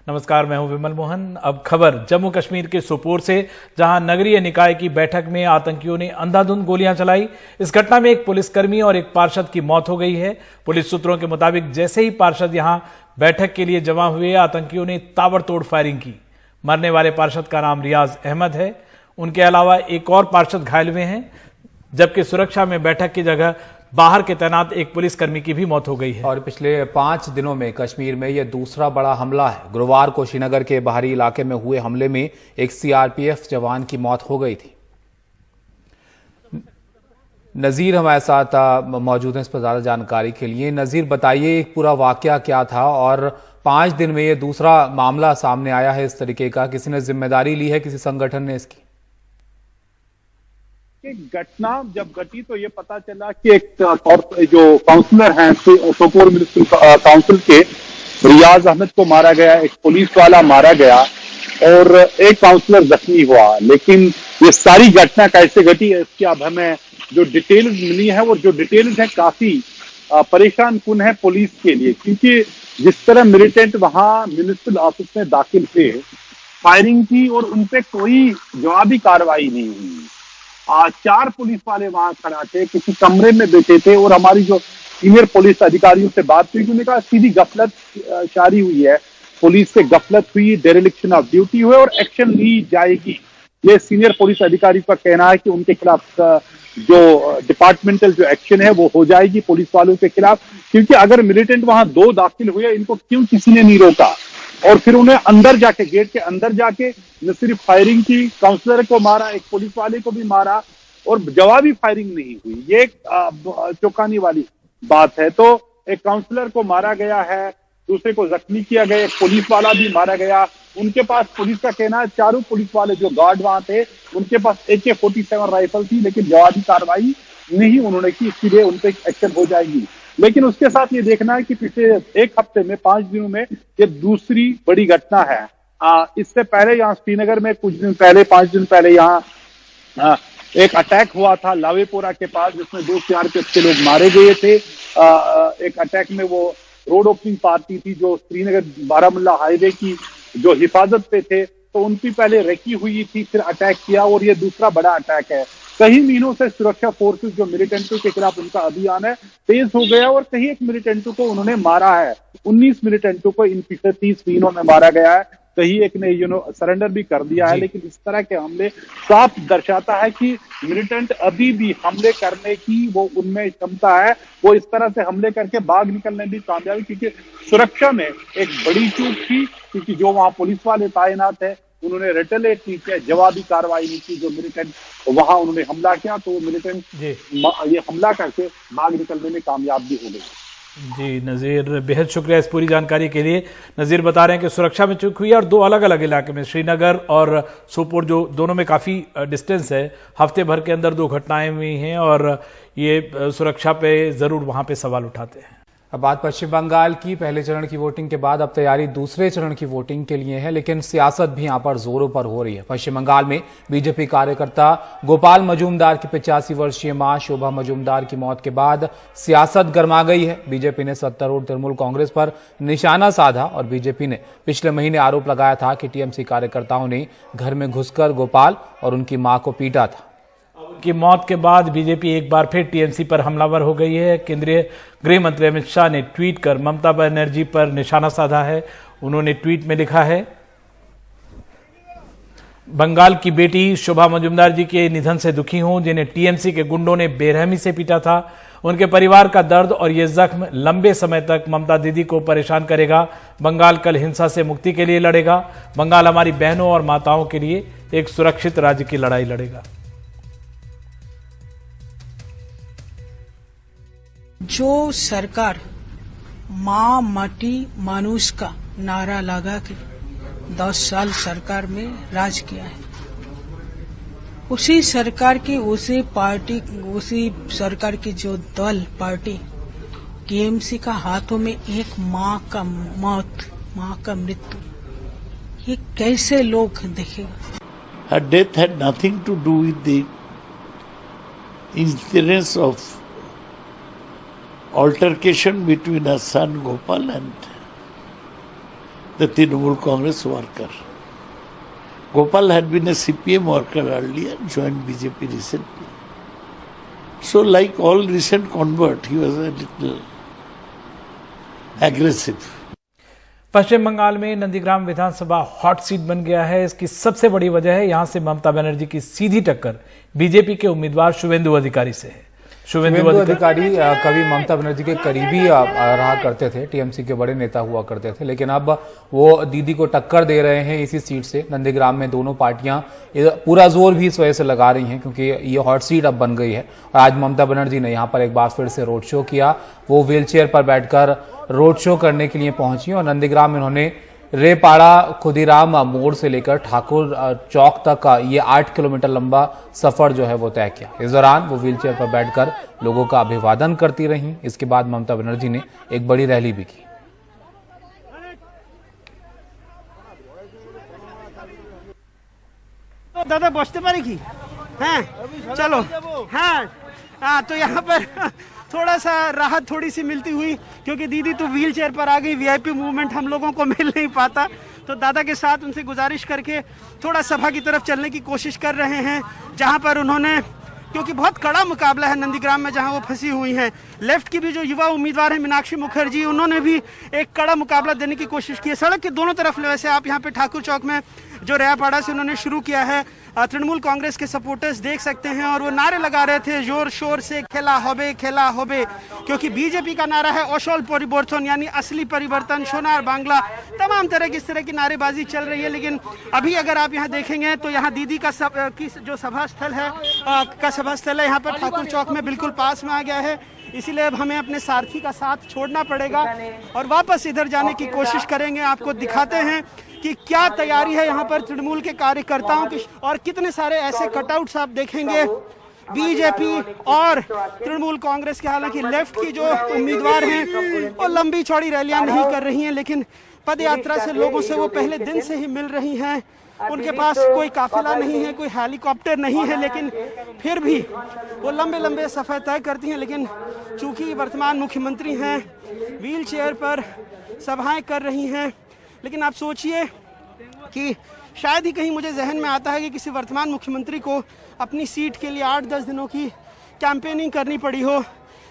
नमस्कार, मैं हूं विमल मोहन। अब खबर जम्मू कश्मीर के सोपोर से, जहां नगरीय निकाय की बैठक में आतंकियों ने अंधाधुंध गोलियां चलाई। इस घटना में एक पुलिसकर्मी और एक पार्षद की मौत हो गई है। पुलिस सूत्रों के मुताबिक जैसे ही पार्षद यहां बैठक के लिए जमा हुए, आतंकियों ने ताबड़तोड़ फायरिंग की। मरने वाले पार्षद का नाम रियाज अहमद है। उनके अलावा एक और पार्षद घायल हुए हैं, जबकि सुरक्षा में बैठक की जगह बाहर के तैनात एक पुलिसकर्मी की भी मौत हो गई है। और पिछले 5 दिनों में कश्मीर में यह दूसरा बड़ा हमला है। गुरुवार को श्रीनगर के बाहरी इलाके में हुए हमले में एक सीआरपीएफ जवान की मौत हो गई थी। नजीर हमारे साथ मौजूद हैं इस पर ज्यादा जानकारी के लिए। नजीर, बताइए पूरा वाकया क्या था और 5 दिन में यह दूसरा मामला सामने आया है इस तरीके का। किसी ने जिम्मेदारी ली है, किसी संगठन ने इसकी? घटना जब घटी तो ये पता चला कि एक जो काउंसलर हैं सोपोर म्युनिसिपल काउंसिल के रियाज अहमद को मारा गया, एक पुलिस वाला मारा गया और एक काउंसलर जख्मी हुआ। लेकिन ये सारी घटना कैसे घटी है इसकी अब हमें जो डिटेल्स मिली है, वो जो डिटेल्स है काफी परेशान कुन है पुलिस के लिए, क्योंकि जिस तरह मिलिटेंट वहां म्युनिसिपल ऑफिस में दाखिल थे, फायरिंग की और उनपे कोई जवाबी कार्रवाई नहीं हुई। 4 पुलिस वाले वहां खड़ा थे, किसी कमरे में बैठे थे और हमारी जो सीनियर पुलिस अधिकारियों से बात हुई, उन्होंने कहा सीधी गफलत जारी हुई है, पुलिस से गफलत हुई, डेरेलिक्शन ऑफ ड्यूटी हुए और एक्शन ली जाएगी। ये सीनियर पुलिस अधिकारी का कहना है कि उनके खिलाफ जो डिपार्टमेंटल जो एक्शन है वो हो जाएगी पुलिस वालों के खिलाफ, क्योंकि अगर मिलिटेंट वहां 2 दाखिल हुए, इनको क्यों किसी ने नहीं रोका और फिर उन्हें अंदर जाके गेट के अंदर जाके न सिर्फ फायरिंग की, काउंसलर को मारा, एक पुलिस वाले को भी मारा और जवाबी फायरिंग नहीं हुई। ये एक चौंकाने वाली बात है। तो एक काउंसलर को मारा गया है, दूसरे को जख्मी किया गया, एक पुलिस वाला भी मारा गया। उनके पास पुलिस का कहना है 4 पुलिस वाले जो गार्ड वहां थे, उनके पास AK-47 राइफल थी, लेकिन जवाबी कार्रवाई नहीं उन्होंने की, इसलिए उन पर एक्शन हो जाएगी। लेकिन उसके साथ ये देखना है कि पिछले 1 हफ्ते में 5 दिनों में ये दूसरी बड़ी घटना है। इससे पहले यहाँ श्रीनगर में कुछ दिन पहले, 5 दिन पहले यहाँ एक अटैक हुआ था लावेपोरा के पास, जिसमें 2 CRPF के लोग मारे गए थे। एक अटैक में वो रोड ओपनिंग पार्टी थी जो श्रीनगर बारामुल्ला हाईवे की जो हिफाजत पे थे, तो उनकी पहले रेकी हुई थी, फिर अटैक किया और ये दूसरा बड़ा अटैक है। कई महीनों से सुरक्षा फोर्सेस जो मिलिटेंटों के खिलाफ उनका अभियान है तेज हो गया और कहीं एक मिलिटेंटों को उन्होंने मारा है। 19 मिलिटेंटों को इन पिछले 30 महीनों में मारा गया है। कहीं एक ने सरेंडर भी कर दिया है। लेकिन इस तरह के हमले साफ दर्शाता है कि मिलिटेंट अभी भी हमले करने की वो उनमें क्षमता है, वो इस तरह से हमले करके भाग निकलने भी कामयाबी, क्योंकि सुरक्षा में एक बड़ी चूक थी, क्योंकि जो वहां पुलिस वाले तैनात है उन्होंने रिटेलिएट नहीं किया, जवाबी कार्रवाई नहीं की। जो मिलिटेंट वहां उन्होंने हमला किया तो मिलिटेंट ये हमला करके भाग निकलने में कामयाब भी हो गए। जी नज़ीर, बेहद शुक्रिया इस पूरी जानकारी के लिए। नज़ीर बता रहे हैं कि सुरक्षा में चूक हुई है और 2 अलग अलग इलाके में, श्रीनगर और सोपोर, जो दोनों में काफ़ी डिस्टेंस है, हफ्ते भर के अंदर 2 घटनाएं हुई हैं और ये सुरक्षा पे ज़रूर वहाँ पे सवाल उठाते हैं। अब बात पश्चिम बंगाल की। पहले चरण की वोटिंग के बाद अब तैयारी दूसरे चरण की वोटिंग के लिए है, लेकिन सियासत भी यहां पर जोरों पर हो रही है। पश्चिम बंगाल में बीजेपी कार्यकर्ता गोपाल मजूमदार की 85 वर्षीय मां शोभा मजूमदार की मौत के बाद सियासत गर्मा गई है। बीजेपी ने सत्तारूढ़ तृणमूल कांग्रेस पर निशाना साधा और बीजेपी ने पिछले महीने आरोप लगाया था कि टीएमसी कार्यकर्ताओं ने घर में घुसकर गोपाल और उनकी मां को पीटा था। की मौत के बाद बीजेपी एक बार फिर टीएमसी पर हमलावर हो गई है। केंद्रीय गृह मंत्री अमित शाह ने ट्वीट कर ममता बनर्जी पर निशाना साधा है। उन्होंने ट्वीट में लिखा है, बंगाल की बेटी शोभा मजूमदार जी के निधन से दुखी हूं, जिन्हें टीएमसी के गुंडों ने बेरहमी से पीटा था। उनके परिवार का दर्द और ये जख्म लंबे समय तक ममता दीदी को परेशान करेगा। बंगाल कल हिंसा से मुक्ति के लिए लड़ेगा। बंगाल हमारी बहनों और माताओं के लिए एक सुरक्षित राज्य की लड़ाई लड़ेगा। जो सरकार माँ माटी मानुष का नारा लगा के 10 साल सरकार में राज किया है, उसी सरकार की उसी पार्टी, उसी सरकार की जो दल पार्टी टीएमसी का हाथों में एक माँ का मौत, माँ का मृत्यु, ये कैसे लोग देखेगा? Her death had nothing to do with the incidence of altercation between her son Gopal and the Trinamool Congress worker. Gopal had been a CPM worker earlier, joined BJP recently. So like all recent convert, he was a little aggressive. पश्चिम बंगाल में नंदीग्राम विधानसभा hot seat बन गया है। इसकी सबसे बड़ी वजह है यहां से ममता बनर्जी की सीधी टक्कर बीजेपी के उम्मीदवार शुभेंदु अधिकारी से है। शुभेंदु अधिकारी कभी ममता बनर्जी के करीबी रहा करते थे, टीएमसी के बड़े नेता हुआ करते थे, लेकिन अब वो दीदी को टक्कर दे रहे हैं इसी सीट से। नंदीग्राम में दोनों पार्टियां पूरा जोर भी इस वजह से लगा रही हैं क्योंकि ये हॉट सीट अब बन गई है। और आज ममता बनर्जी ने यहां पर एक बार फिर से रोड शो किया। वो व्हील चेयर पर बैठकर रोड शो करने के लिए पहुंची और नंदीग्राम में उन्होंने रेपाड़ा खुदीराम मोड़ से लेकर ठाकुर चौक तक ये 8 किलोमीटर लंबा सफर जो है वो तय किया। इस दौरान वो व्हीलचेयर पर बैठकर लोगों का अभिवादन करती रहीं। इसके बाद ममता बनर्जी ने एक बड़ी रैली भी की। दादा बसते पारे की हैं, चलो हाँ तो यहाँ पर थोड़ा सा राहत थोड़ी सी मिलती हुई क्योंकि दीदी तो व्हील चेयर पर आ गई। वीआईपी मूवमेंट हम लोगों को मिल नहीं पाता, तो दादा के साथ उनसे गुजारिश करके थोड़ा सभा की तरफ चलने की कोशिश कर रहे हैं जहां पर उन्होंने, क्योंकि बहुत कड़ा मुकाबला है नंदीग्राम में जहां वो फंसी हुई हैं। लेफ्ट की भी जो युवा उम्मीदवार है मीनाक्षी मुखर्जी, उन्होंने भी एक कड़ा मुकाबला देने की कोशिश की है। सड़क के दोनों तरफ वैसे आप यहाँ पे ठाकुर चौक में जो रेपाड़ा से उन्होंने शुरू किया है, तृणमूल कांग्रेस के सपोर्टर्स देख सकते हैं और वो नारे लगा रहे थे जोर शोर से, खेला होबे, क्योंकि बीजेपी का नारा है असल परिवर्तन यानी असली परिवर्तन, सोनार बांग्ला, तमाम तरह की इस तरह की नारेबाजी चल रही है। लेकिन अभी अगर आप यहाँ देखेंगे तो यहाँ दीदी का जो सभा स्थल है यहाँ पर ठाकुर चौक में बिल्कुल पास में आ गया है। इसीलिए अब हमें अपने सारथी का साथ छोड़ना पड़ेगा और वापस इधर जाने की कोशिश करेंगे। आपको दिखाते हैं कि क्या तैयारी है यहाँ पर तृणमूल के कार्यकर्ताओं की, और कितने सारे ऐसे कटआउट्स आप देखेंगे बीजेपी और तृणमूल कांग्रेस के। हालांकि लेफ्ट की जो उम्मीदवार हैं वो लंबी चौड़ी रैलियां नहीं कर रही हैं, लेकिन पद यात्रा से लोगों से वो पहले दिन से ही मिल रही हैं। उनके पास कोई काफिला नहीं है, कोई हेलीकॉप्टर नहीं है, लेकिन फिर भी वो लंबे लंबे सफर तय करती हैं। लेकिन चूंकि वर्तमान मुख्यमंत्री हैं, व्हील चेयर पर सभाएं कर रही हैं, लेकिन आप सोचिए कि शायद ही कहीं मुझे जहन में आता है कि किसी वर्तमान मुख्यमंत्री को अपनी सीट के लिए 8-10 दिनों की कैंपेनिंग करनी पड़ी हो।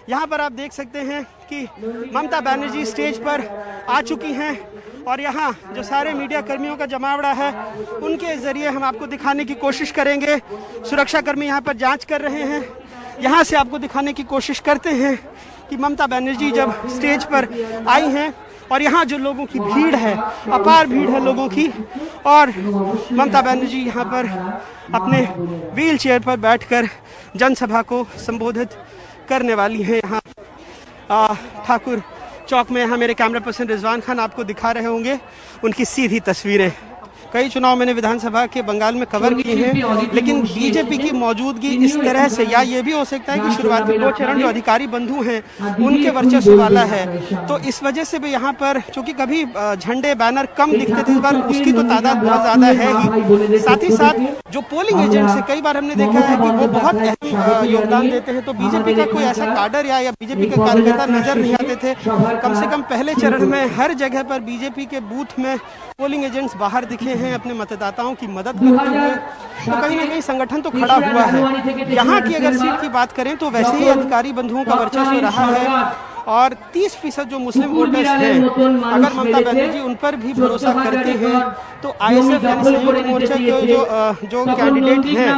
यहाँ पर आप देख सकते हैं कि ममता बनर्जी स्टेज पर आ चुकी हैं और यहाँ जो सारे मीडिया कर्मियों का जमावड़ा है उनके जरिए हम आपको दिखाने की कोशिश करेंगे। सुरक्षा कर्मी यहाँ पर जांच कर रहे हैं। यहाँ से आपको दिखाने की कोशिश करते हैं कि ममता बनर्जी जब स्टेज पर आई हैं और यहाँ जो लोगों की भीड़ है, अपार भीड़ है लोगों की, और ममता बनर्जी यहाँ पर अपने व्हील चेयर पर बैठकर जनसभा को संबोधित करने वाली है। यहाँ ठाकुर चौक में यहाँ मेरे कैमरा पर्सन रिजवान खान आपको दिखा रहे होंगे उनकी सीधी तस्वीरें। कई चुनाव मैंने विधानसभा के बंगाल में कवर किए हैं, लेकिन बीजेपी की मौजूदगी इस तरह से, या ये भी हो सकता है कि शुरुआती 2 चरण जो अधिकारी बंधु हैं उनके वर्चस्व वाला है, तो इस वजह से भी यहाँ पर, चूंकि कभी झंडे बैनर कम दिखते थे, इस बार उसकी तो तादाद बहुत ज्यादा है ही। साथ ही साथ जो पोलिंग एजेंट्स है, कई बार हमने देखा है कि वो बहुत अहम योगदान देते हैं, तो बीजेपी का कोई ऐसा काडर या बीजेपी के कार्यकर्ता नजर नहीं आते थे। कम से कम पहले चरण में हर जगह पर बीजेपी के बूथ में पोलिंग एजेंट्स बाहर दिखे हैं अपने मतदाताओं की मदद करते हुए, तो कहीं ना कहीं संगठन तो खड़ा हुआ है। यहाँ की अगर सीट की बात करें तो वैसे ही अधिकारी बंधुओं का वर्चस्व रहा है और 30% जो मुस्लिम वोटर्स हैं, अगर ममता बनर्जी उन पर भी भरोसा करती हैं तो आईएसएफ यानी संयुक्त मोर्चा के जो कैंडिडेट हैं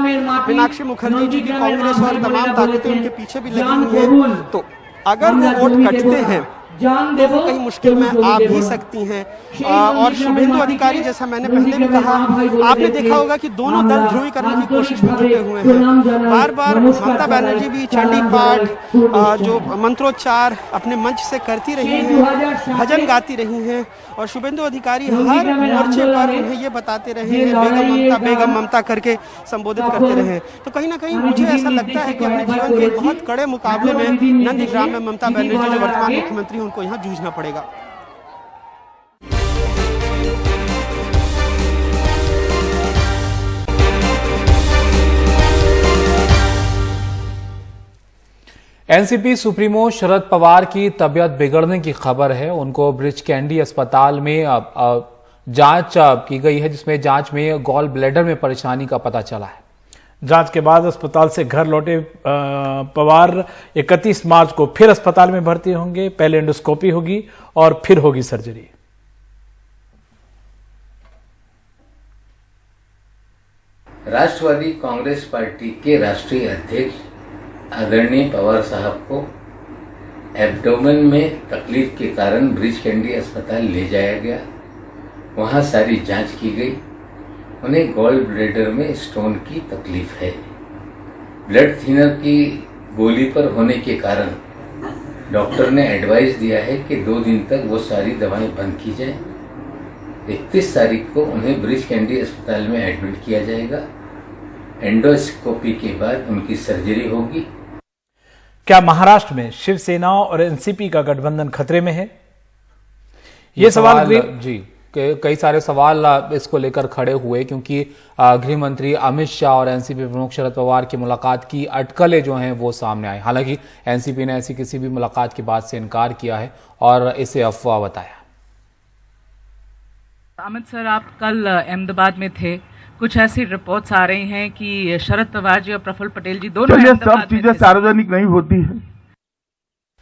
मीनाक्षी मुखर्जी जी की कांग्रेस और तमाम ताकतें उनके पीछे भी लगी हुई हैं, तो अगर वो वोट कटते हैं तो वो कहीं मुश्किल में आ भी सकती हैं। और शुभेंदु अधिकारी, जैसा मैंने पहले भी कहा, आपने देखा होगा कि दोनों दल ध्रुवीकरण की कोशिश में जुटे हुए हैं। बार बार ममता बनर्जी भी चंडी पाठ जो मंत्रोच्चार अपने मंच से करती रही हैं, भजन गाती रही हैं, और शुभेंदु अधिकारी हर मोर्चे पर उन्हें ये बताते रहे हैं बेगम ममता करके संबोधित करते रहे। तो कहीं ना कहीं मुझे ऐसा लगता है कि अपने जीवन के बहुत कड़े मुकाबले में नंदीग्राम में ममता बनर्जी जो वर्तमान मुख्यमंत्री उनको यहाँ जूझना पड़ेगा। एनसीपी सुप्रीमो शरद पवार की तबीयत बिगड़ने की खबर है। उनको ब्रिज कैंडी अस्पताल में जांच की गई है, जिसमें जांच में गॉल ब्लैडर में परेशानी का पता चला है। जांच के बाद अस्पताल से घर लौटे पवार 31 मार्च को फिर अस्पताल में भर्ती होंगे। पहले एंडोस्कोपी होगी और फिर होगी सर्जरी। राष्ट्रवादी कांग्रेस पार्टी के राष्ट्रीय अध्यक्ष आदरणीय पवार साहब को एब्डोमेन में तकलीफ के कारण ब्रीच कैंडी अस्पताल ले जाया गया। वहां सारी जांच की गई। उन्हें गॉल ब्लैडर में स्टोन की तकलीफ है। ब्लड थिनर की गोली पर होने के कारण डॉक्टर ने एडवाइस दिया है कि 2 दिन तक वो सारी दवाएं बंद की जाए। 31 तारीख को उन्हें ब्रीच कैंडी अस्पताल में एडमिट किया जाएगा। एंडोस्कोपी के बाद उनकी सर्जरी होगी। क्या महाराष्ट्र में शिवसेना और एनसीपी का गठबंधन खतरे में है? ये सवाल जी कई सारे सवाल इसको लेकर खड़े हुए, क्योंकि गृह मंत्री अमित शाह और एनसीपी प्रमुख शरद पवार की मुलाकात की अटकलें जो हैं वो सामने आई। हालांकि एनसीपी ने ऐसी किसी भी मुलाकात की बात से इनकार किया है और इसे अफवाह बताया। अमित सर, आप कल अहमदाबाद में थे। कुछ ऐसी रिपोर्ट्स आ रही हैं कि शरद पवार जी और प्रफुल्ल पटेल जी दोनों सब चीजें सार्वजनिक नहीं होती है।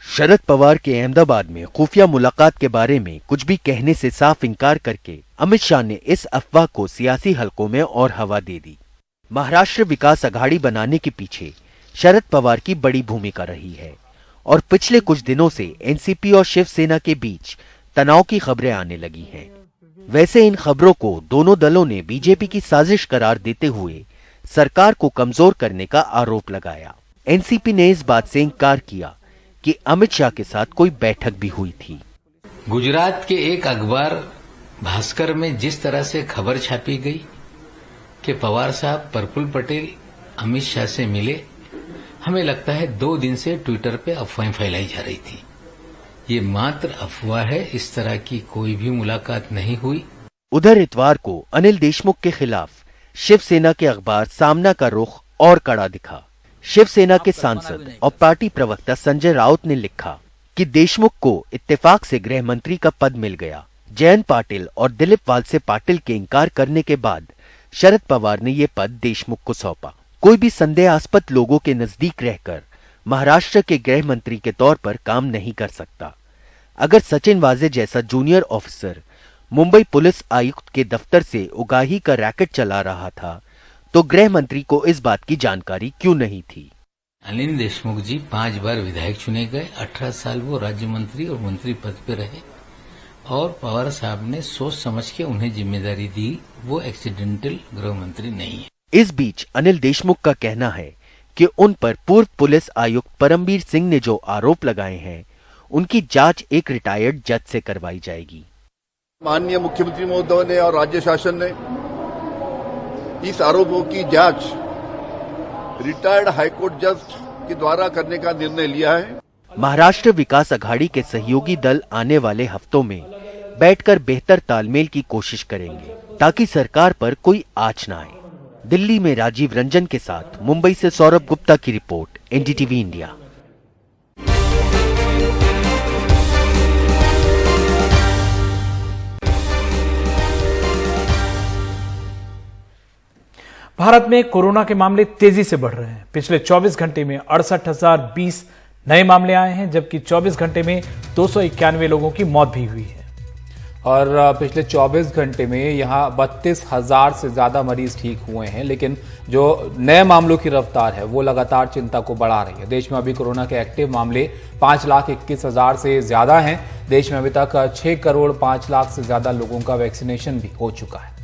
शरद पवार के अहमदाबाद में खुफिया मुलाकात के बारे में कुछ भी कहने से साफ इनकार करके अमित शाह ने इस अफवाह को सियासी हलकों में और हवा दे दी। महाराष्ट्र विकास अघाड़ी बनाने के पीछे शरद पवार की बड़ी भूमिका रही है और पिछले कुछ दिनों से एनसीपी और शिवसेना के बीच तनाव की खबरें आने लगी हैं। वैसे इन खबरों को दोनों दलों ने बीजेपी की साजिश करार देते हुए सरकार को कमजोर करने का आरोप लगाया। एनसीपी ने इस बात से इनकार किया कि अमित शाह के साथ कोई बैठक भी हुई थी। गुजरात के एक अखबार भास्कर में जिस तरह से खबर छापी गई कि पवार साहब प्रफुल्ल पटेल अमित शाह से मिले, हमें लगता है 2 दिन से ट्विटर पे अफवाहें फैलाई जा रही थी। ये मात्र अफवाह है, इस तरह की कोई भी मुलाकात नहीं हुई। उधर इतवार को अनिल देशमुख के खिलाफ शिवसेना के अखबार सामना का रुख और कड़ा दिखा। शिवसेना के सांसद और पार्टी प्रवक्ता संजय राउत ने लिखा कि देशमुख को इत्तेफाक से गृह मंत्री का पद मिल गया। जयंत पाटिल और दिलीप वालसे पाटिल के इनकार करने के बाद शरद पवार ने ये पद देशमुख को सौंपा। कोई भी संदेहास्पद लोगों के नजदीक रहकर महाराष्ट्र के गृह मंत्री के तौर पर काम नहीं कर सकता। अगर सचिन वाजे जैसा जूनियर ऑफिसर मुंबई पुलिस आयुक्त के दफ्तर से उगाही का रैकेट चला रहा था तो गृह मंत्री को इस बात की जानकारी क्यों नहीं थी? अनिल देशमुख जी 5 बार विधायक चुने गए। 18 साल वो राज्य मंत्री और मंत्री पद पे रहे और पवार साहब ने सोच समझ के उन्हें जिम्मेदारी दी। वो एक्सीडेंटल गृह मंत्री नहीं है। इस बीच अनिल देशमुख का कहना है कि उन पर पूर्व पुलिस आयुक्त परमबीर सिंह ने जो आरोप लगाए हैं उनकी जांच एक रिटायर्ड जज से करवाई जाएगी। माननीय मुख्यमंत्री महोदय ने और राज्य शासन ने इस आरोपों की जांच रिटायर्ड हाईकोर्ट जज के द्वारा करने का निर्णय लिया है। महाराष्ट्र विकास अघाड़ी के सहयोगी दल आने वाले हफ्तों में बैठकर बेहतर तालमेल की कोशिश करेंगे ताकि सरकार पर कोई आंच न आए। दिल्ली में राजीव रंजन के साथ मुंबई से सौरभ गुप्ता की रिपोर्ट, एनडीटीवी इंडिया। भारत में कोरोना के मामले तेजी से बढ़ रहे हैं। पिछले 24 घंटे में 68,020 नए मामले आए हैं, जबकि 24 घंटे में 291 लोगों की मौत भी हुई है। और पिछले 24 घंटे में यहां 32,000 से ज्यादा मरीज ठीक हुए हैं, लेकिन जो नए मामलों की रफ्तार है वो लगातार चिंता को बढ़ा रही है। देश में अभी कोरोना के एक्टिव मामले 5,21,000 से ज्यादा हैं। देश में अभी तक 6 करोड़ 5 लाख से ज्यादा लोगों का वैक्सीनेशन भी हो चुका है।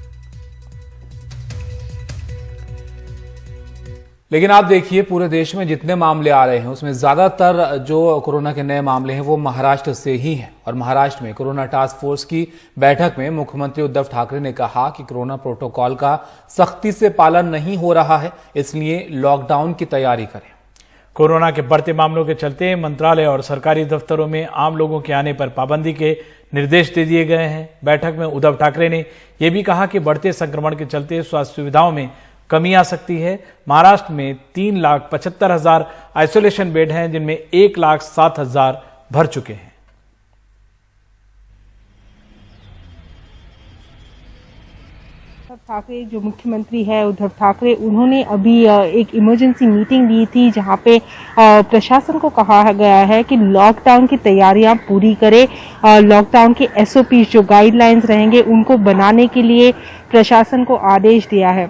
लेकिन आप देखिए, पूरे देश में जितने मामले आ रहे हैं उसमें ज्यादातर जो कोरोना के नए मामले हैं वो महाराष्ट्र से ही हैं। और महाराष्ट्र में कोरोना टास्क फोर्स की बैठक में मुख्यमंत्री उद्धव ठाकरे ने कहा कि कोरोना प्रोटोकॉल का सख्ती से पालन नहीं हो रहा है, इसलिए लॉकडाउन की तैयारी करें। कोरोना के बढ़ते मामलों के चलते मंत्रालय और सरकारी दफ्तरों में आम लोगों के आने पर पाबंदी के निर्देश दे दिए गए हैं। बैठक में उद्धव ठाकरे ने यह भी कहा कि बढ़ते संक्रमण के चलते स्वास्थ्य सुविधाओं में कमी आ सकती है। महाराष्ट्र में 3,75,000 आइसोलेशन बेड हैं, जिनमें 1,07,000 भर चुके हैं। ठाकरे जो मुख्यमंत्री है उद्धव ठाकरे, उन्होंने अभी एक इमरजेंसी मीटिंग ली थी जहां पे प्रशासन को कहा गया है कि लॉकडाउन की तैयारियां पूरी करे। लॉकडाउन के एसओपी जो गाइडलाइंस रहेंगे उनको बनाने के लिए प्रशासन को आदेश दिया है।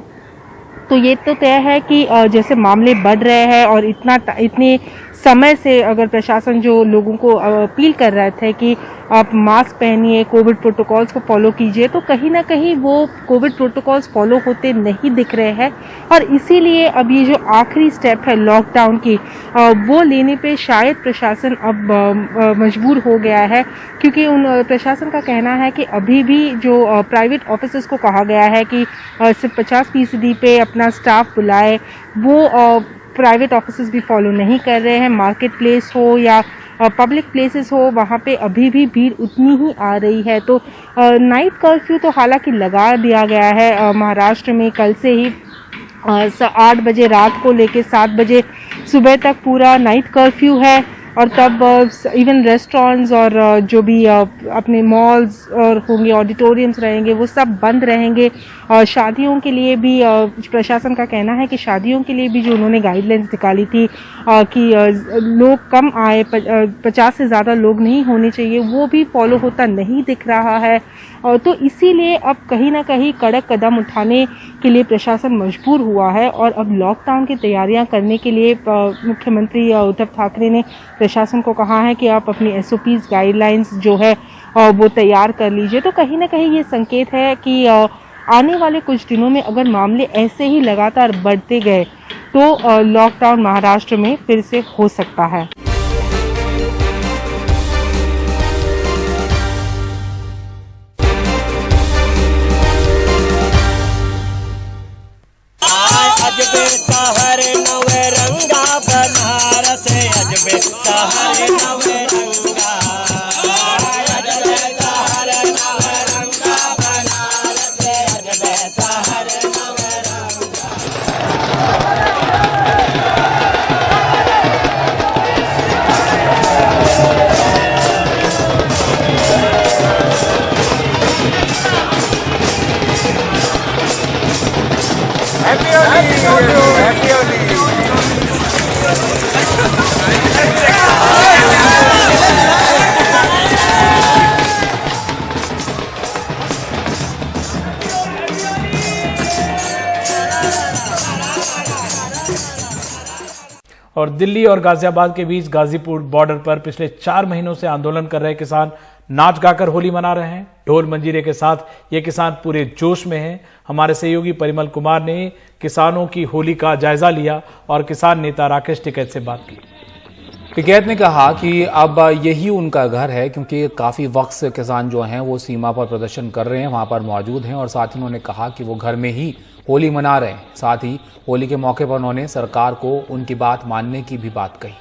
तो ये तो तय है कि जैसे मामले बढ़ रहे हैं और इतने समय से अगर प्रशासन जो लोगों को अपील कर रहे थे कि आप मास्क पहनिए, कोविड प्रोटोकॉल्स को फॉलो कीजिए, तो कहीं ना कहीं वो कोविड प्रोटोकॉल्स फॉलो होते नहीं दिख रहे हैं और इसीलिए अब ये जो आखिरी स्टेप है लॉकडाउन की वो लेने पे शायद प्रशासन अब मजबूर हो गया है, क्योंकि प्रशासन का कहना है कि अभी भी जो प्राइवेट ऑफिसर्स को कहा गया है कि सिर्फ 50% पे अपना स्टाफ बुलाए, वो प्राइवेट ऑफिसर्स भी फॉलो नहीं कर रहे हैं। मार्केट प्लेस हो या पब्लिक प्लेसेस हो, वहाँ पे अभी भी भीड़ उतनी ही आ रही है। तो नाइट कर्फ्यू तो हालांकि लगा दिया गया है महाराष्ट्र में कल से ही 8 बजे रात को लेके 7 बजे सुबह तक पूरा नाइट कर्फ्यू है और तब इवन रेस्टोरेंट्स और जो भी अपने मॉल्स और होंगे, ऑडिटोरियम्स रहेंगे, वो सब बंद रहेंगे। शादियों के लिए भी प्रशासन का कहना है कि शादियों के लिए भी जो उन्होंने गाइडलाइंस निकाली थी कि लोग कम आए, 50 से ज़्यादा लोग नहीं होने चाहिए, वो भी फॉलो होता नहीं दिख रहा है। तो इसीलिए अब कहीं ना कहीं कड़क कदम उठाने के लिए प्रशासन मजबूर हुआ है और अब लॉकडाउन की तैयारियां करने के लिए मुख्यमंत्री उद्धव ठाकरे ने प्रशासन को कहा है कि आप अपनी एसओपीज गाइडलाइंस जो है वो तैयार कर लीजिए। तो कहीं ना कहीं ये संकेत है कि आने वाले कुछ दिनों में अगर मामले ऐसे ही लगातार बढ़ते गए तो लॉकडाउन महाराष्ट्र में फिर से हो सकता है। अजबे शहर नवे रंगा बनारस, अजबे शहर नवे रंगा, अजबे शहर नवे रंगा बनारस, अजबे शहर नवे और दिल्ली और गाजियाबाद के बीच गाजीपुर बॉर्डर पर पिछले 4 महीनों से आंदोलन कर रहे किसान नाच गाकर होली मना रहे हैं। ढोल मंजीरे के साथ ये किसान पूरे जोश में हैं। हमारे सहयोगी परिमल कुमार ने किसानों की होली का जायजा लिया और किसान नेता राकेश टिकैत से बात की। टिकैत ने कहा कि अब यही उनका घर है, क्योंकि काफ़ी वक्त से किसान जो हैं वो सीमा पर प्रदर्शन कर रहे हैं, वहाँ पर मौजूद हैं और साथ ही उन्होंने कहा कि वो घर में ही होली मना रहे हैं। साथ ही होली के मौके पर उन्होंने सरकार को उनकी बात मानने की भी बात कही।